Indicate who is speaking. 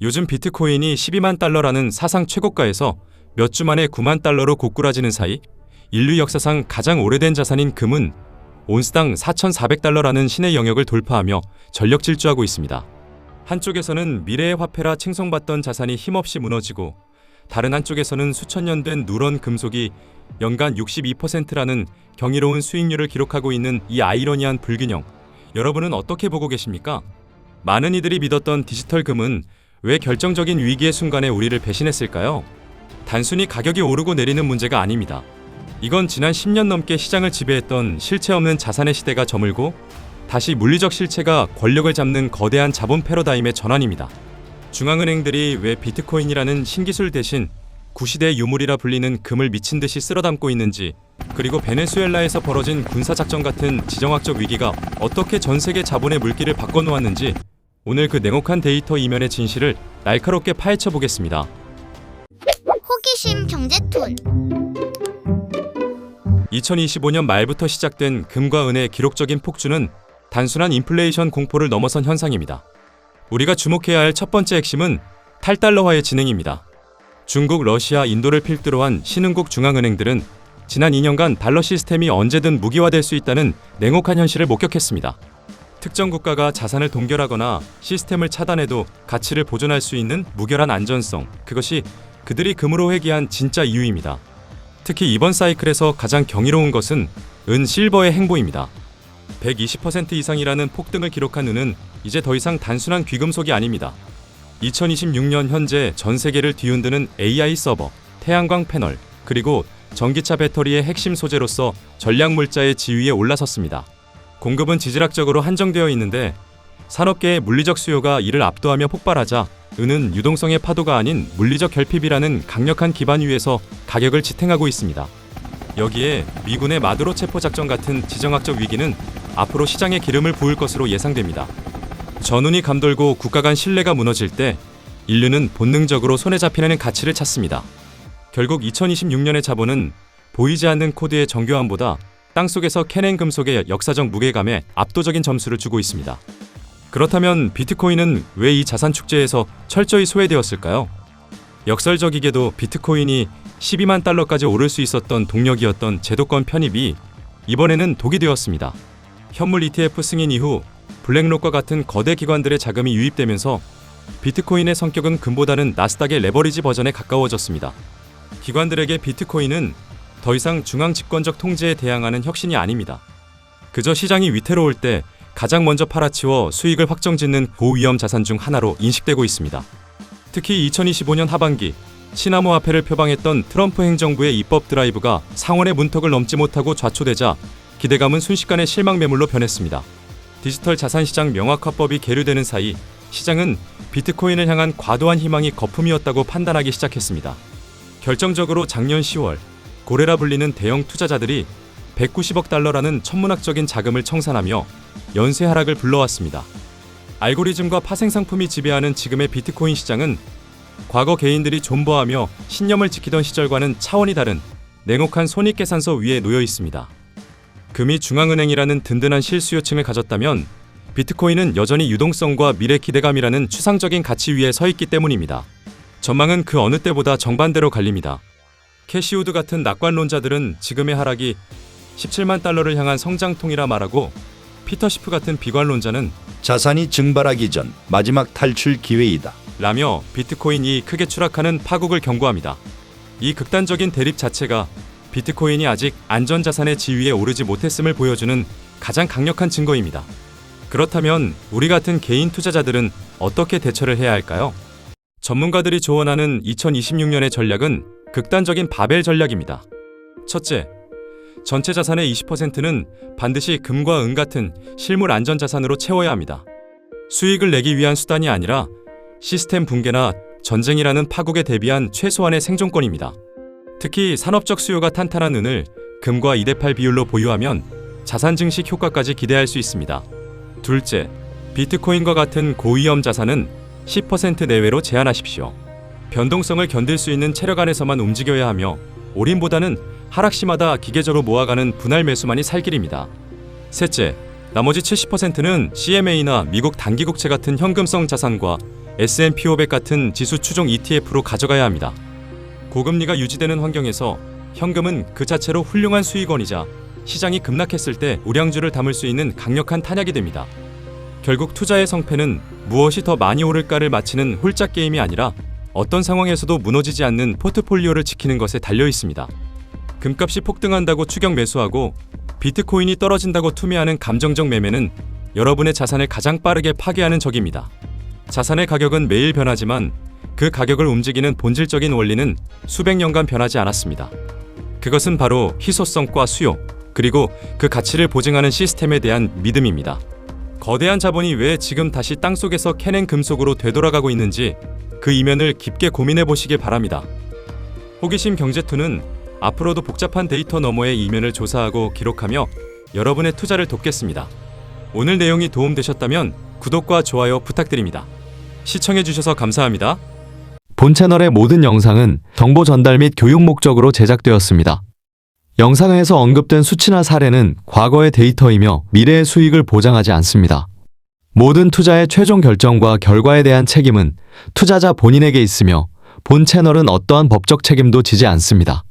Speaker 1: 요즘 비트코인이 12만 달러라는 사상 최고가에서 몇 주 만에 9만 달러로 고꾸라지는 사이 인류 역사상 가장 오래된 자산인 금은 온스당 4,400달러라는 신의 영역을 돌파하며 전력 질주하고 있습니다. 한쪽에서는 미래의 화폐라 칭송받던 자산이 힘없이 무너지고 다른 한쪽에서는 수천 년 된 누런 금속이 연간 62%라는 경이로운 수익률을 기록하고 있는 이 아이러니한 불균형, 여러분은 어떻게 보고 계십니까? 많은 이들이 믿었던 디지털 금은 왜 결정적인 위기의 순간에 우리를 배신했을까요? 단순히 가격이 오르고 내리는 문제가 아닙니다. 이건 지난 10년 넘게 시장을 지배했던 실체 없는 자산의 시대가 저물고 다시 물리적 실체가 권력을 잡는 거대한 자본 패러다임의 전환입니다. 중앙은행들이 왜 비트코인이라는 신기술 대신 구시대의 유물이라 불리는 금을 미친 듯이 쓸어담고 있는지, 그리고 베네수엘라에서 벌어진 군사작전 같은 지정학적 위기가 어떻게 전 세계 자본의 물길을 바꿔놓았는지, 오늘 그 냉혹한 데이터 이면의 진실을 날카롭게 파헤쳐 보겠습니다.
Speaker 2: 호기심 경제툰.
Speaker 1: 2025년 말부터 시작된 금과 은의 기록적인 폭주는 단순한 인플레이션 공포를 넘어선 현상입니다. 우리가 주목해야 할 첫 번째 핵심은 탈달러화의 진행입니다. 중국, 러시아, 인도를 필두로 한 신흥국 중앙은행들은 지난 2년간 달러 시스템이 언제든 무기화될 수 있다는 냉혹한 현실을 목격했습니다. 특정 국가가 자산을 동결하거나 시스템을 차단해도 가치를 보존할 수 있는 무결한 안전성, 그것이 그들이 금으로 회귀한 진짜 이유입니다. 특히 이번 사이클에서 가장 경이로운 것은 은 실버의 행보입니다. 120% 이상이라는 폭등을 기록한 은은 이제 더 이상 단순한 귀금속이 아닙니다. 2026년 현재 전 세계를 뒤흔드는 AI 서버, 태양광 패널, 그리고 전기차 배터리의 핵심 소재로서 전략 물자의 지위에 올라섰습니다. 공급은 지질학적으로 한정되어 있는데 산업계의 물리적 수요가 이를 압도하며 폭발하자 은은 유동성의 파도가 아닌 물리적 결핍이라는 강력한 기반 위에서 가격을 지탱하고 있습니다. 여기에 미군의 마두로 체포 작전 같은 지정학적 위기는 앞으로 시장에 기름을 부을 것으로 예상됩니다. 전운이 감돌고 국가 간 신뢰가 무너질 때 인류는 본능적으로 손에 잡히는 가치를 찾습니다. 결국 2026년의 자본은 보이지 않는 코드의 정교함보다 땅속에서 캐낸 금속의 역사적 무게감에 압도적인 점수를 주고 있습니다. 그렇다면 비트코인은 왜 이 자산 축제에서 철저히 소외되었을까요? 역설적이게도 비트코인이 12만 달러까지 오를 수 있었던 동력이었던 제도권 편입이 이번에는 독이 되었습니다. 현물 ETF 승인 이후 블랙록과 같은 거대 기관들의 자금이 유입되면서 비트코인의 성격은 금보다는 나스닥의 레버리지 버전에 가까워졌습니다. 기관들에게 비트코인은 더 이상 중앙 집권적 통제에 대항하는 혁신이 아닙니다. 그저 시장이 위태로울 때 가장 먼저 팔아치워 수익을 확정짓는 고위험 자산 중 하나로 인식되고 있습니다. 특히 2025년 하반기 시나모 화폐를 표방했던 트럼프 행정부의 입법 드라이브가 상원의 문턱을 넘지 못하고 좌초되자 기대감은 순식간에 실망 매물로 변했습니다. 디지털 자산시장 명확화법이 계류되는 사이 시장은 비트코인을 향한 과도한 희망이 거품이었다고 판단하기 시작했습니다. 결정적으로 작년 10월 고래라 불리는 대형 투자자들이 190억 달러라는 천문학적인 자금을 청산하며 연쇄 하락을 불러왔습니다. 알고리즘과 파생 상품이 지배하는 지금의 비트코인 시장은 과거 개인들이 존버하며 신념을 지키던 시절과는 차원이 다른 냉혹한 손익계산서 위에 놓여 있습니다. 금이 중앙은행이라는 든든한 실수요층을 가졌다면 비트코인은 여전히 유동성과 미래 기대감이라는 추상적인 가치 위에 서 있기 때문입니다. 전망은 그 어느 때보다 정반대로 갈립니다. 캐시우드 같은 낙관론자들은 지금의 하락이 17만 달러를 향한 성장통이라 말하고, 피터 시프 같은 비관론자는
Speaker 3: 자산이 증발하기 전 마지막 탈출 기회이다
Speaker 1: 라며 비트코인이 크게 추락하는 파국을 경고합니다. 이 극단적인 대립 자체가 비트코인이 아직 안전자산의 지위에 오르지 못했음을 보여주는 가장 강력한 증거입니다. 그렇다면 우리 같은 개인 투자자들은 어떻게 대처를 해야 할까요? 전문가들이 조언하는 2026년의 전략은 극단적인 바벨 전략입니다. 첫째, 전체 자산의 20%는 반드시 금과 은 같은 실물 안전자산으로 채워야 합니다. 수익을 내기 위한 수단이 아니라 시스템 붕괴나 전쟁이라는 파국에 대비한 최소한의 생존권입니다. 특히 산업적 수요가 탄탄한 은을 금과 2대8 비율로 보유하면 자산 증식 효과까지 기대할 수 있습니다. 둘째, 비트코인과 같은 고위험 자산은 10% 내외로 제한하십시오. 변동성을 견딜 수 있는 체력 안에서만 움직여야 하며 올인보다는 하락시마다 기계적으로 모아가는 분할 매수만이 살 길입니다. 셋째, 나머지 70%는 CMA나 미국 단기국채 같은 현금성 자산과 S&P 500 같은 지수 추종 ETF로 가져가야 합니다. 고금리가 유지되는 환경에서 현금은 그 자체로 훌륭한 수익원이자 시장이 급락했을 때 우량주를 담을 수 있는 강력한 탄약이 됩니다. 결국 투자의 성패는 무엇이 더 많이 오를까를 맞히는 홀짝 게임이 아니라 어떤 상황에서도 무너지지 않는 포트폴리오를 지키는 것에 달려 있습니다. 금값이 폭등한다고 추격 매수하고 비트코인이 떨어진다고 투매하는 감정적 매매는 여러분의 자산을 가장 빠르게 파괴하는 적입니다. 자산의 가격은 매일 변하지만 그 가격을 움직이는 본질적인 원리는 수백 년간 변하지 않았습니다. 그것은 바로 희소성과 수요, 그리고 그 가치를 보증하는 시스템에 대한 믿음입니다. 거대한 자본이 왜 지금 다시 땅속에서 캐낸 금속으로 되돌아가고 있는지 그 이면을 깊게 고민해 보시길 바랍니다. 호기심 경제투는 앞으로도 복잡한 데이터 너머의 이면을 조사하고 기록하며 여러분의 투자를 돕겠습니다. 오늘 내용이 도움되셨다면 구독과 좋아요 부탁드립니다. 시청해 주셔서 감사합니다.
Speaker 4: 본 채널의 모든 영상은 정보 전달 및 교육 목적으로 제작되었습니다. 영상에서 언급된 수치나 사례는 과거의 데이터이며 미래의 수익을 보장하지 않습니다. 모든 투자의 최종 결정과 결과에 대한 책임은 투자자 본인에게 있으며 본 채널은 어떠한 법적 책임도 지지 않습니다.